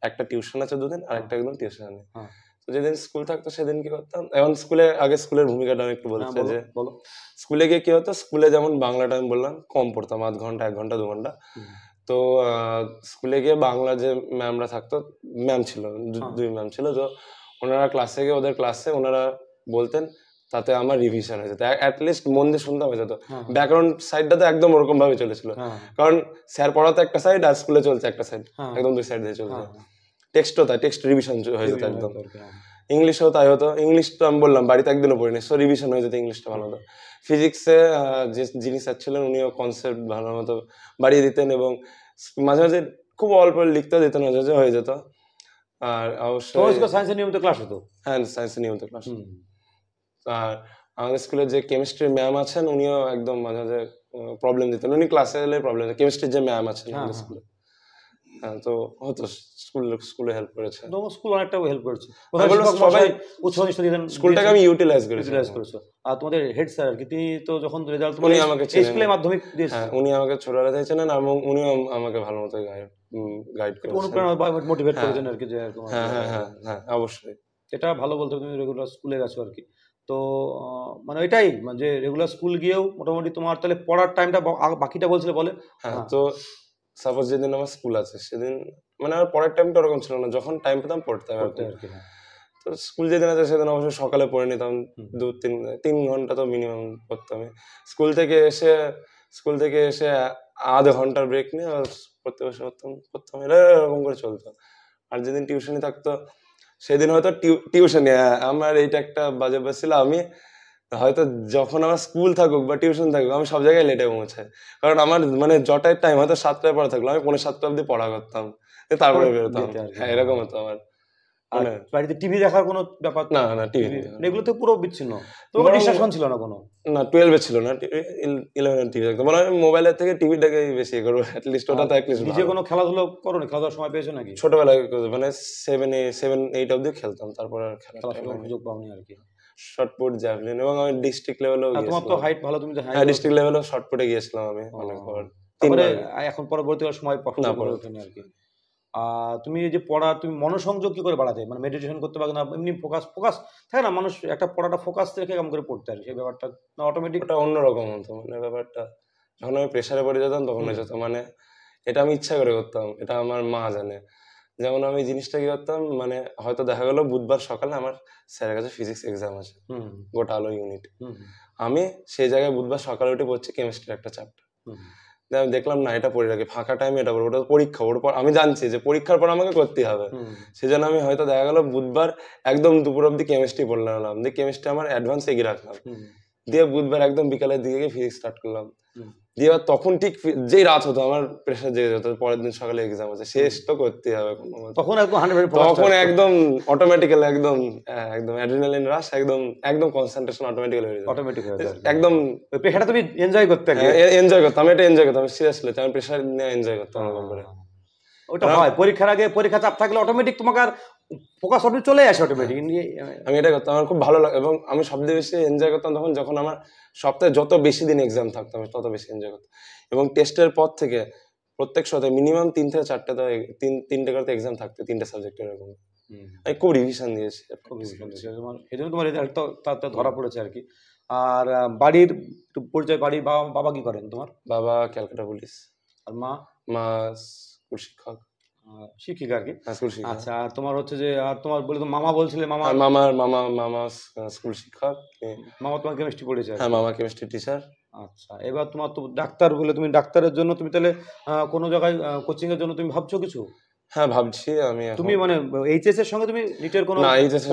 একটা টিউশন আছে 2 দিন, আর একটা একদম টিউশন নেই। তো যেদিন স্কুল থাকতো সেদিন কি করতাম, এখন স্কুলের ভূমিকাটা আমি একটু বলছি যে স্কুলে গিয়ে কি হতো, স্কুলে যেমন বাংলাটা আমি বললাম কম পড়তাম, আধ ঘন্টা 1 ঘন্টা 2 ঘন্টা। তো স্কুলে গিয়ে বাংলা যে ম্যামরা থাকতো, ম্যাম ছিল 2 ম্যাম ছিল, তো ওনারা ক্লাসে গিয়ে ওদের ক্লাসে ওনারা বলতেন, তাতে আমার রিভিশন হয়ে যেত, অ্যাটলিস্ট মন দিয়ে শুনতে হয়ে যেত। ব্যাকগ্রাউন্ড সাইডটা তো একদম ওরকম ভাবে চলেছিল, কারণ স্যার পড়াতো একটা সাইড আর স্কুলে চলছে একটা সাইড, একদম 2 সাইড দিয়ে চলছে। টেক্সটও তাই, টেক্সট রিভিশন হয়ে যেত একদম। ইংলিশও তাই হতো, ইংলিশ তো আমি বললাম বাড়িতে একদিনও পড়িনি, সো রিভিশন হয়ে যেত, ইংলিশটা ভালো হতো। ফিজিক্সে যিনি স্যার ছিলেন উনিও কনসেপ্ট ভালো মতো বাড়িয়ে দিতেন, এবং মাঝে মাঝে খুব অল্প লিখতে দিতেন, মাঝে মাঝে হয়ে যেত। আর অবশ্যই সায়েন্সের নিয়মিত ক্লাস হতো। হ্যাঁ, সায়েন্সের নিয়মিত ক্লাস। আর আমাদের স্কুলে যে কেমিস্ট্রি ম্যাম আছেন উনিও একদম মাঝে মাঝে প্রবলেম দিতেন, উনি ক্লাসে এলে প্রবলেম দিতেন, কেমিস্ট্রির যে ম্যাম আছেন আমাদের স্কুলে। হ্যাঁ, তো হতো, স্কুলে হেল্প করেছে, স্কুল অনেকটা হেল্প করেছে, সবাই স্কুলটাকে আমি ইউটিলাইজ করেছো। আর তোমাদের হেড স্যার আর কি, তিনি তো যখন রেজাল্ট উনি আমাকে স্কুলে মাধ্যমিক দিয়েছে, উনি আমাকে ছোটবেলা থেকে চেনেন, এবং উনিও আমাকে ভালো মতো গাইড করেছেন, অনুপ্রেরণা বা মোটিভেট করেছেন আর কি, যে হ্যাঁ হ্যাঁ হ্যাঁ হ্যাঁ অবশ্যই। এটা ভালো বলতে তুমি রেগুলার স্কুলে গেছো আর কি। তো মানে এটাই যে রেগুলার স্কুল গিয়েও মোটামুটি তোমার তাহলে পড়ার টাইমটা বাকিটা বলছিলে বলে। হ্যাঁ, তো সাপোজ যেদিন আমার স্কুল আছে সেদিন মানে আমার পড়ার টাইমটা ওরকম ছিল না, যখন টাইম পেতাম পড়তাম আর কি। তো স্কুল যেদিন আছে সেদিন অবশ্যই সকালে পড়ে নিতাম, 2-3 ঘন্টা তো মিনিমাম পড়তাম। স্কুল থেকে এসে আধা ঘন্টার ব্রেক নিয়ে আর পড়তে বসে পড়তাম, এরকম করে চলতো। আর যেদিন টিউশনি থাকতো সেদিন হয়তো টিউশনি, আমার এইটা একটা বাজে অভ্যাস ছিল, আমি হয়তো যখন আমার স্কুল থাকুক বা টিউশন থাকুক আমি সব জায়গায় লেটে পৌঁছাই, কারণ আমার মানে জটার টাইম হয়তো 7টায় পড়া থাকলো, আমি 7:45 অব্দি পড়া করতাম, তারপরে বেরোতাম। হ্যাঁ, এরকম হতো আমার। বাড়িতে টিভি দেখার কোনো ব্যাপার না, টিভি এগুলো তো পুরো বিচ্ছিন্ন, ডিস্ট্রাকশন ছিল না কোনো, না 12 ছিল না, 11 টিভি দেখতাম, মানে আমি মোবাইলের থেকে টিভিটাকে বেশি করবো, অ্যাটলিস্ট ওটা তো অ্যাটলিস্ট। নিজে কোনো খেলাধুলো করো না? খেলাধুলার সময় পেয়েছো নাকি? ছোটবেলায় মানে 7-8 অব্দি খেলতাম, তারপর আর খেলার সুযোগ পাওনি আর কি। শর্টপুট, জ্যাভলিন, এবং আমি ডিস্ট্রিক্ট লেভেলেও গিয়েছিলাম। তোমার তো হাইট ভালো, তুমি তো হ্যাঁ, ডিস্ট্রিক্ট লেভেলেও শর্টপুটে গিয়েছিলাম আমি অনেকবার। তারপরে এখন পরবর্তীকাল সময় পছন্দ করে ওঠেনি আর কি। তুমি এই যে পড়া, তুমি মনোসংযোগ কি করে বাড়াতে, মানে মেডিটেশন করতে পারো না এমনি ফোকাস থাকে না, মানুষ একটা পড়াটা ফোকাস রেখে কেমন করে পড়তে পারে, সেই ব্যাপারটা না অটোমেটিক ওটা অন্যরকম হতো, মানে ব্যাপারটা যখন আমি প্রেসারে পড়ে যেতাম তখন হয়ে যেত, মানে এটা আমি ইচ্ছা করে করতাম, এটা আমার মা জানে। যেমন আমি জিনিসটা কি করতাম, মানে হয়তো দেখা গেল বুধবার সকালে আমার স্যারের কাছে ফিজিক্স এক্সাম আছে, গোটা আলো ইউনিট, আমি সেই জায়গায় বুধবার সকালে উঠে পড়ছি কেমিস্ট্রির একটা চ্যাপ্টার, আমি দেখলাম না এটা পড়ে রাখি, ফাঁকা টাইমে এটা পড়বো, ওটা তো পরীক্ষা, ওর পর আমি জানছি যে পরীক্ষার পর আমাকে করতে হবে, সেজন্য আমি হয়তো দেখা গেল বুধবার একদম দুপুর অব্দি কেমিস্ট্রি পড়লাম, দিয়ে কেমিস্ট্রি আমার অ্যাডভান্স এগিয়ে রাখলাম, দিয়ে বুধবার একদম বিকালের দিকে ফিজিক্স স্টার্ট করলাম, দিয়ে এবার তখন ঠিক যেই রাত হতো আমার প্রেশার জেগে যেত, পরের দিন সকালে এক্সাম আছে, শেষ তো করতেই হবে, তখন একদম 100% তখন একদম অটোমেটিক্যালি একদম একদম অ্যাড্রিনালিন রাশ, একদম একদম কনসেন্ট্রেশন অটোমেটিক্যালি হয়ে যেত, অটোমেটিক হয়ে যায় একদম ওই প্রেশারটা তুমি এনজয় করতে এনজয় করতাম, আমি এটা এনজয় করতাম, সিরিয়াসলি আমি প্রেশার নিয়ে এনজয় করতাম এরকম করে। ওটা হয় পরীক্ষার আগে, পরীক্ষা চাপ থাকলে অটোমেটিক তোমাকে আর ফোকাস অটোমেটিক চলে আসে অটোমেটিক। আমি এটা করতাম, আমার খুব ভালো লাগে, এবং আমি সবচেয়ে বেশি এনজয় করতাম তখন যখন আমার সপ্তাহে যত বেশি দিন এক্সাম থাকতো আমি তত বেশি এনজয় করতাম, এবং টেস্টের পর থেকে প্রত্যেক সপ্তাহে মিনিমাম 3 থেকে 4টা তো তিনটে করে এক্সাম থাকতো, 3টে সাবজেক্টের এরকম। আমি খুব রিভিশন দিয়েছি, এই জন্য তোমার রেজাল্ট তো ধরা পড়েছে আর কি। আর বাড়ির পরিচয়, বাড়ির বাবা কি করেন তোমার? বাবা ক্যালকাটা পুলিশ। আর মা? মা স্কুল শিক্ষক, শিক্ষিকা আর কি। আচ্ছা, আর তোমার হচ্ছে যে, আর তোমার বলে তো মামা বলছিলে, মামা স্কুল শিক্ষক। মামা তোমার কেমিস্ট্রি পড়েছে? হ্যাঁ, মামা কেমিস্ট্রি টিচার। আচ্ছা, এবার তোমার তো ডাক্তার বলে, তুমি ডাক্তারের জন্য তুমি তাহলে কোনো জায়গায় কোচিং এর জন্য তুমি ভাবছো কিছু? হ্যাঁ, ভাবছি আমি। তুমি মানে এইচএস এর সঙ্গে তুমি নিটের কোনো না, এইচএস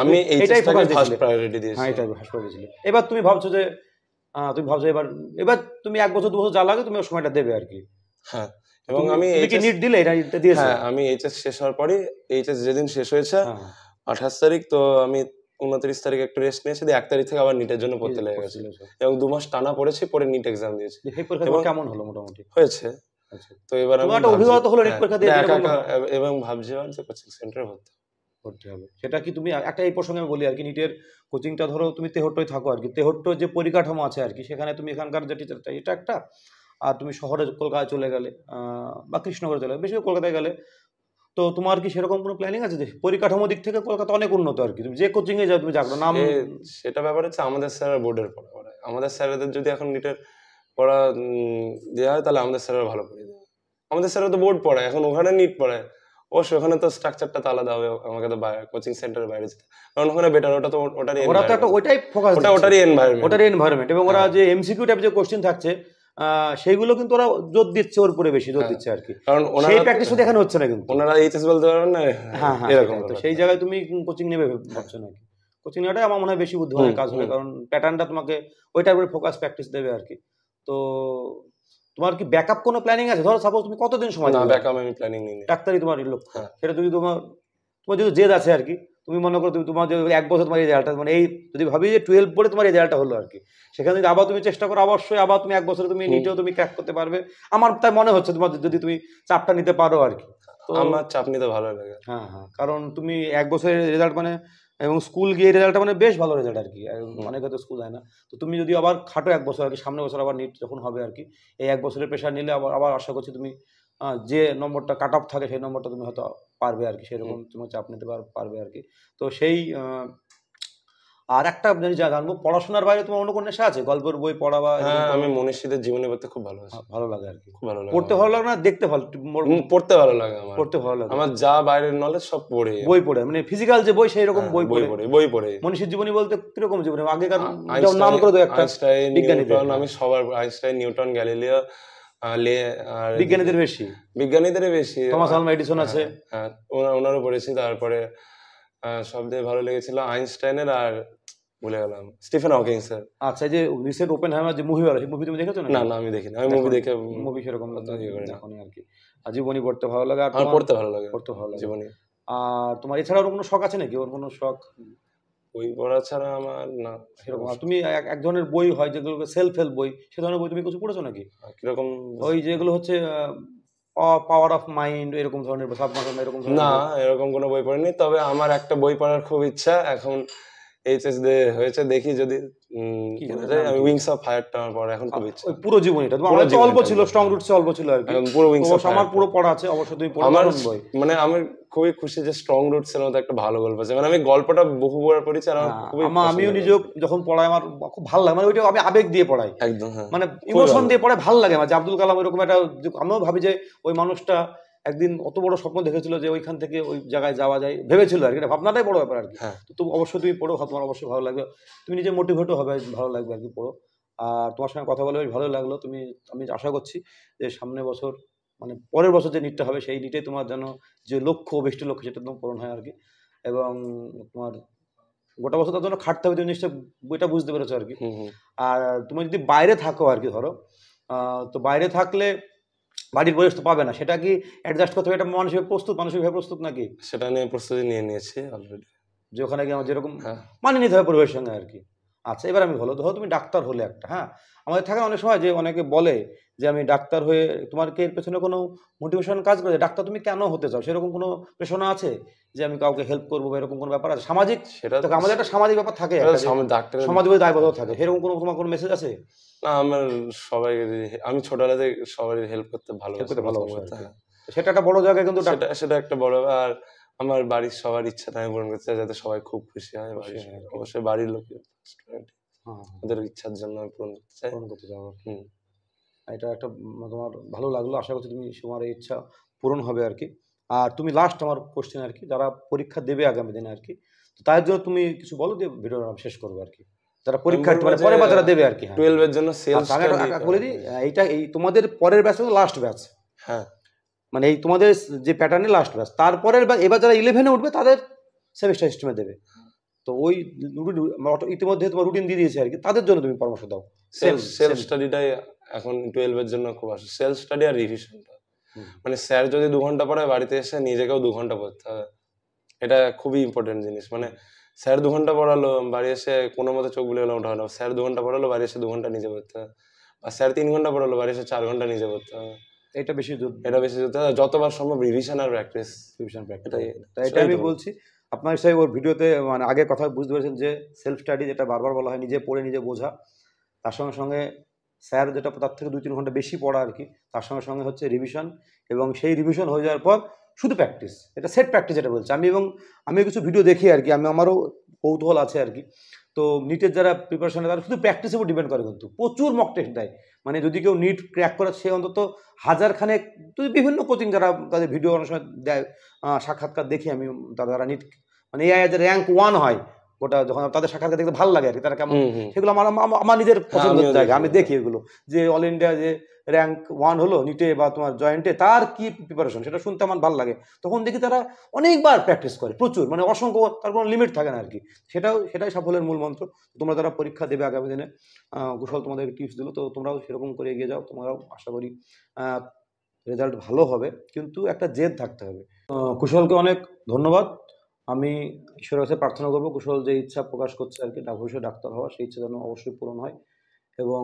আমি এইচএসটাকে ফার্স্ট প্রায়োরিটি দিয়েছি। হ্যাঁ, এটাই ফার্স্ট প্রায়োরিটি ছিল। এবার তুমি ভাবছো যে এবার তুমি 1 বছর 2 বছর যা লাগে তুমি ওই সময়টা দেবে আর কি। হ্যাঁ, এবং আমি কি নিট দিলে? এটা দিয়েছো? হ্যাঁ, আমি এইচএস শেষ হওয়ার পরে, এইচএস যেদিন শেষ হয়েছে 28 তারিখ, তো আমি 29 তারিখে একটু রেস্ট নিয়েছি, দিয়ে 1 তারিখ থেকে আবার নিটের জন্য পড়তে লেগে গেছি, এবং 2 মাস টানা পড়েছি, পরে নিট এক্সাম দিয়েছি। এবং কেমন হলো? মোটামুটি হয়েছে। তো এবার আমি একটা অভিজ্ঞতা হলো নিট পরীক্ষা দিয়ে, এবং ভাবছি যে কোচিং সেন্টারে ভর্তি হবে। সেটা কি তুমি একটা, এই প্রসঙ্গে আমি বলি আর কি, নিটের কোচিংটা ধরো তুমি তেহট্টয় থাকো আর কি, তেহট্টর যে পরিকাঠামো আছে আর কি, সেখানে তুমি এখানকার যে টিচারটা এটা একটা, আর তুমি শহরে কলকাতায় চলে গেলে বা কৃষ্ণনগরে চলে গেলে, বেশি কলকাতায় গেলে, তো তোমার কি সেরকম কোনো প্ল্যানিং আছে? যে পরিকাঠামো দিক থেকে কলকাতা অনেক উন্নত আর কি, তুমি যে কোচিং এ যাও তুমি যাও নাম, সেটা ব্যাপার হচ্ছে আমাদের স্যার বোর্ডের পড়া, আমাদের স্যারদের যদি এখন নিটের পড়া দেওয়া হয় তাহলে আমাদের স্যাররা ভালো পড়িয়ে দেবে। আমাদের স্যাররা তো বোর্ড পড়ায়, এখন ওখানে নিট পড়ায়, অবশ্যই ওখানে তো স্ট্রাকচারটা তো আলাদা হবে, আমাকে তো কোচিং সেন্টারের বাইরে যেতে, কারণ ওখানে বেটার, ওটা তো ওরা তো একটা ওইটাই ফোকাস, ওটারই এনভায়রনমেন্ট, এবং ওরা যে এমসিকিউ টাইপ যে কোশ্চেন থাকছে সেইগুলো কিন্তু ওরা জোর দিচ্ছে, ওর উপরে বেশি জোর দিচ্ছে আর কি, কারণ সেই প্র্যাকটিস তো দেখানো হচ্ছে না, কিন্তু ওনারা এইচএস বলতে পারবেন না। হ্যাঁ, এরকম তো সেই জায়গায় তুমি কোচিং নেবে ভাবছো নাকি? কোচিং নেওয়াটাই আমার মনে হয় বেশি বুদ্ধিমানের কাজ হবে, কারণ প্যাটার্নটা তোমাকে ওইটার উপরে ফোকাস প্র্যাকটিস দেবে আর কি। তো তোমার কি ব্যাকআপ কোনো প্ল্যানিং আছে? ধরো সাপোজ তুমি কতদিন সময়? না, ব্যাকআপ আমি প্ল্যানিং নিই, ডাক্তারি তোমার লক্ষ্য, সেটা যদি তোমার যদি জেদ আছে আর কি, তুমি মনে করো তুমি তোমার যে 1 বছর তোমার এই রেজাল্টটা, মানে এই যদি ভাবি যে 12 পড়ে তোমার এই রেজাল্টটা হলো আর কি, সেখানে যদি আবার তুমি চেষ্টা করো, অবশ্যই আবার তুমি 1 বছরে তুমি নিটেও তুমি ক্র্যাক করতে পারবে, আমার তাই মনে হচ্ছে, তোমার যদি তুমি চাপটা নিতে পারো আর কি। তো আমার চাপ নিতে ভালো লাগে। হ্যাঁ, কারণ তুমি 1 বছরের রেজাল্ট মানে, এবং স্কুল গিয়ে রেজাল্টটা মানে বেশ ভালো রেজাল্ট আর কি, অনেকে তো স্কুল যায় না, তো তুমি যদি আবার খাটো 1 বছর আর কি, সামনের বছর আবার নিট যখন হবে আর কি, এই 1 বছরের প্রেশার নিলে আবার আশা করছি তুমি যে নম্বরটা কাট অফ থাকে সেই নম্বরটা তুমি হয়তো পারবে আর কি, সেরকম তুমি চাপ নিতে পারবে আর কি। তো সেই আর একটা জিনিস জানবো, পড়াশোনার বাইরে তোমার অন্য কোনো নেশা আছে? গল্পের বই পড়া বা? হ্যাঁ, আমি মনীষীদের জীবনী পড়তে খুব ভালো লাগে আর কি। খুব ভালো লাগে। পড়তে ভালো লাগে না দেখতে ভালো? পড়তে ভালো লাগে আমার। পড়তে ভালো লাগে আমার, যা বাইরের নলেজ সব পড়ে, বই পড়ে, মানে ফিজিক্যাল যে বই সেই রকম বই পড়ে। মনীষীর জীবনী বলতে কিরকম জীবনী? আগেকার নাম করে দাও একটা। আইনস্টাইন, নিউটন, আমি সবার, আইনস্টাইন, নিউটন, গ্যালিলিও, বিজ্ঞানীদের বেশি, থমাস আলভা এডিসন আছে, হ্যাঁ ওনারও পড়েছি। তারপরে সবথেকে ভালো লেগেছিল আইনস্টাইনের, আর ভুলে গেলাম, স্টিফেন হকিং স্যার। আচ্ছা, যে রিসেন্ট ওপেনহাইমার যে মুভি, সেই মুভি তুমি দেখেছো না? না, আমি দেখিনি, আমি মুভি সেরকম এখনই আর কি। আর জীবনী পড়তে ভালো লাগে, আর পড়তে ভালো লাগে জীবনী। আর তোমার এছাড়া কোনো শখ আছে নাকি? ওর কোনো শখ? বই পড়া ছাড়া আমার না সেরকম। তুমি এক ধরনের বই হয় যেগুলো সেলফ হেল্প বই, সে ধরনের বই তুমি কিছু পড়েছো নাকি? কিরকম? ওই যেগুলো হচ্ছে পাওয়ার অফ মাইন্ড, এরকম ধরনের, এরকম? না, এরকম কোনো বই পড়িনি, তবে আমার একটা বই পড়ার খুব ইচ্ছা, এখন এইচএস হয়েছে, দেখি যদি আমি উইংস অফ ফায়ারটা আমার পড়া এখন খুব ইচ্ছা। পুরো জীবনীটা তোমার অল্প ছিল, স্ট্রং রুটস অল্প ছিল আর কি, পুরো উইংস অফ আমার পুরো পড়া আছে, অবশ্যই তুমি পড়ো। আমার মানে আমি খুবই খুশি যে স্ট্রং রুটস এর মতো একটা ভালো গল্প আছে, মানে আমি গল্পটা বহুবার পড়েছি, আর আমিও নিজে যখন পড়াই আমার খুব ভালো লাগে, মানে ওইটা আমি আবেগ দিয়ে পড়াই একদম, মানে ইমোশন দিয়ে পড়াই, ভালো লাগে আমার। যে আব্দুল কালাম এরকম একটা, আমিও ভাবি যে ওই মানুষটা একদিন অত বড় স্বপ্ন দেখেছিল যে ওইখান থেকে ওই জায়গায় যাওয়া যায়, ভেবেছিল আর কি, ভাবনাটাই বড় ব্যাপার আর কি। তো অবশ্যই তুমি পড়ো, তোমার অবশ্যই ভালো লাগবে, তুমি নিজে মোটিভেটও হবে, ভালো লাগবে আর কি, পড়ো। আর তোমার সঙ্গে কথা বলে বেশ ভালো লাগলো। আমি আশা করছি যে সামনে বছর মানে পরের বছর যে নিটটা হবে সেই নিটে তোমার যেন যে লক্ষ্য বেশি লক্ষ্য সেটা তোমার পূরণ হয় আর কি। এবং তোমার গোটা বছর তার জন্য খাটতে হবে, তুমি নিশ্চয়ই বইটা বুঝতে পেরেছো আর কি। হুম হুম। আর তুমি যদি বাইরে থাকো আর কি, ধরো তো বাইরে থাকলে বাড়ির পরিবেশ তো পাবে না, সেটা কি অ্যাডজাস্ট করতে হবে? এটা মানসিকভাবে প্রস্তুত নাকি? সেটা নিয়ে প্রস্তুতি নিয়ে নিয়েছি অলরেডি। যে ওখানে গিয়ে আমার যেরকম হ্যাঁ মানিয়ে নিতে হবে পরিবেশের সঙ্গে আর কি। আচ্ছা, এবার আমি ধরো তুমি ডাক্তার হলে একটা, হ্যাঁ, আমাদের থাকে অনেক সময় যে অনেকে বলে যে আমি ডাক্তার হয়ে, তোমার কি এর পেছনে কোনো মোটিভেশন কাজ করে? ডাক্তার তুমি কেন হতে চাও, সেরকম কোনো প্রেরণা আছে যে আমি কাউকে হেল্প করবো বা এরকম কোনো ব্যাপার আছে সামাজিক? সেটা তো আমাদের একটা সামাজিক ব্যাপার থাকে, একটা যে ডাক্তারের সমাজবোধ দায়বদ্ধতা থাকে, সেরকম কোনো তোমার কোনো মেসেজ আছে? না, আমার সবাই, আমি ছোটবেলা থেকে সবারই হেল্প করতে হেল্প ভালোবাসি করতে ভালোবাসো আর প্রথমত। কি। হ্যাঁ, তো সেটা একটা বড় জায়গায় কিন্তু সেটা সেটা একটা বড় ব্যাপার। আর আমার বাড়ির সবার ইচ্ছাটা আমি পূরণ করতে চাই, যাতে সবাই খুব খুশি হয়। খুশি হয় আর কি। অবশ্যই বাড়ির লোক হ্যাঁ, হ্যাঁ, ওদের ইচ্ছার জন্য আমি পূরণ করতে চাই। পূরণ করতে চাও আর কি। হুম। এটা একটা তোমার ভালো লাগলো, আশা করছি তোমার এই ইচ্ছা পূরণ হবে আর কি। আর তুমি লাস্ট আমার কোশ্চেন আর কি, যারা পরীক্ষা দেবে আগামী দিনে আর কি, তো তার জন্য তুমি কিছু বলো, দিয়ে ভিডিওটা আমি শেষ করবো আর কি। যারা আমি পরীক্ষার্থী বলবো মানে যে পরের বার যারা দেবে আর কি। হ্যাঁ, 12 এর জন্য সেলফ আচ্ছা, আমি স্টাডি একটা বলে দিই, এইটা এই তোমাদের পরের ব্যাচ লাস্ট ব্যাচ, হ্যাঁ মানে এই তোমাদের যে প্যাটার্নে লাস্ট ব্যাচ, তারপরের এবার যারা 11-এ উঠবে তাদের সেমিস্টার সিস্টেমে দেবে। তো ওই ইতিমধ্যে তোমার রুটিন দিয়ে দিয়েছে আর কি, তাদের জন্য তুমি পরামর্শ দাও। সেলফ স্টাডিটাই এখন 12 এর জন্য খুব আসে, সেলফ স্টাডি আর রিভিশনটা। মানে স্যার যদি 2 ঘন্টা পড়ায়, বাড়িতে এসে নিজেকেও 2 ঘন্টা পড়তে হবে। এটা খুবই ইম্পর্টেন্ট জিনিস। মানে স্যার 2 ঘন্টা পড়ালো, বাড়ি এসে কোনো মতে চোখ বুলে গেলে ওঠা হলো। স্যার 2 ঘন্টা পড়ালো, বাড়ি এসে 2 ঘন্টা নিজে পড়তে হবে। আর স্যার 3 ঘন্টা পড়ালো, বাড়ি এসে 4 ঘন্টা নিজে পড়তে হবে। এটা বেশি এটা বেশি যতবার সম্ভব রিভিশন আর প্র্যাকটিস। টিউশন প্র্যাকটিস, এটাই তাই এটা আমি বলছি। আপনার সাহেব ওর ভিডিওতে মানে আগের কথা বুঝতে পেরেছেন যে সেলফ স্টাডি যেটা বারবার বলা হয়, নিজে পড়ে নিজে বোঝা, তার সঙ্গে সঙ্গে স্যার যেটা তার থেকে 2-3 ঘন্টা বেশি পড়া আর কি, তার সঙ্গে সঙ্গে হচ্ছে রিভিশন, এবং সেই রিভিশন হয়ে যাওয়ার পর শুধু প্র্যাকটিস, এটা সেট প্র্যাকটিস যেটা বলছে। আমি কিছু ভিডিও দেখি আর কি, আমারও কৌতূহল আছে আর কি। তো নিটের যারা প্রিপারেশন, তারা শুধু প্র্যাকটিসের উপর ডিপেন্ড করে, কিন্তু প্রচুর মক টেস্ট দেয়। মানে যদি কেউ নিট ক্র্যাক করে, সে অন্তত 1000 খানেক, তো বিভিন্ন কোচিং যারা তাদের ভিডিও অনেক সময় দেয়, সাক্ষাৎকার দেখি আমি, যারা নিট মানে এআই যে র্যাঙ্ক 1 হয়, ওটা যখন তাদের সাক্ষাৎকার দেখতে ভালো লাগে আর কি, তারা কেমন, সেগুলো আমার নিজের পছন্দের জায়গা, আমি দেখি এগুলো, যে অল ইন্ডিয়া যে র্যাঙ্ক 1 হলো নিটে বা তোমার জয়েন্টে, তার কি প্রিপারেশন, সেটা শুনতে আমার ভালো লাগে। তখন দেখি তারা অনেকবার প্র্যাকটিস করে, প্রচুর, মানে অসংখ্য, তার কোনো লিমিট থাকে না আর কি। সেটাই সাফল্যের মূল মন্ত্র। তোমরা যারা পরীক্ষা দেবে আগামী দিনে, কুশল তোমাদের টিপস দিল, তো তোমরাও সেরকম করে এগিয়ে যাও, তোমরাও আশা করি রেজাল্ট ভালো হবে, কিন্তু একটা জেদ থাকতে হবে। কুশলকে অনেক ধন্যবাদ। আমি ঈশ্বরের কাছে প্রার্থনা করবো কুশল যে ইচ্ছা প্রকাশ করছে আর কি, ভবিষ্যতে ডাক্তার হওয়া, সেই ইচ্ছা যেন অবশ্যই পূরণ হয়। এবং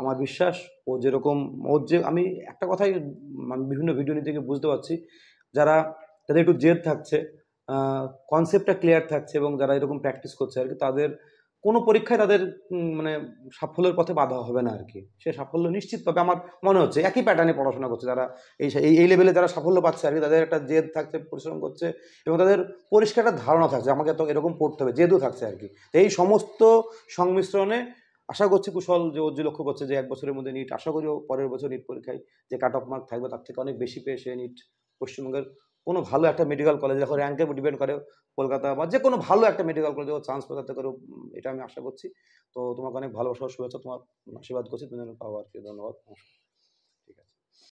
আমার বিশ্বাস ও যেরকম, ওর যে, আমি একটা কথাই আমি বিভিন্ন ভিডিও নিতে গিয়ে বুঝতে পারছি, যাদের একটু জেদ থাকছে, কনসেপ্টটা ক্লিয়ার থাকছে, এবং যারা এরকম প্র্যাকটিস করছে আর কি, তাদের কোনো পরীক্ষায় তাদের মানে সাফল্যের পথে বাধা হবে না আর কি। সে সাফল্য নিশ্চিত পাবে আমার মনে হচ্ছে। একই প্যাটার্নে পড়াশোনা করছে যারা এই লেভেলে যারা সাফল্য পাচ্ছে আর কি, তাদের একটা জেদ থাকছে, পরিশ্রম করছে, এবং তাদের পরিষ্কার একটা ধারণা থাকছে আমাকে তো এরকম পড়তে হবে, জেদও থাকছে আর কি। এই সমস্ত সংমিশ্রণে আশা করছি কুশল যে ওর যে লক্ষ্য করছে যে 1 বছরের মধ্যে নিট, আশা করি ও পরের বছর নিট পরীক্ষায় যে কাট অফ মার্ক থাকবে তার থেকে অনেক বেশি পেয়ে সে নিট পশ্চিমবঙ্গের কোনো ভালো একটা মেডিকেল কলেজ, দেখো র্যাঙ্কের উপর ডিপেন্ড করে, কলকাতা বা যে কোনো ভালো একটা মেডিকেল কলেজে ও চান্স পেতে করে, এটা আমি আশা করছি। তো তোমাকে অনেক ভালোবাসা, শুভেচ্ছা, তোমার আশীর্বাদ করছি, তুমি যেন পাও আর কি। ধন্যবাদ, নমস্কার।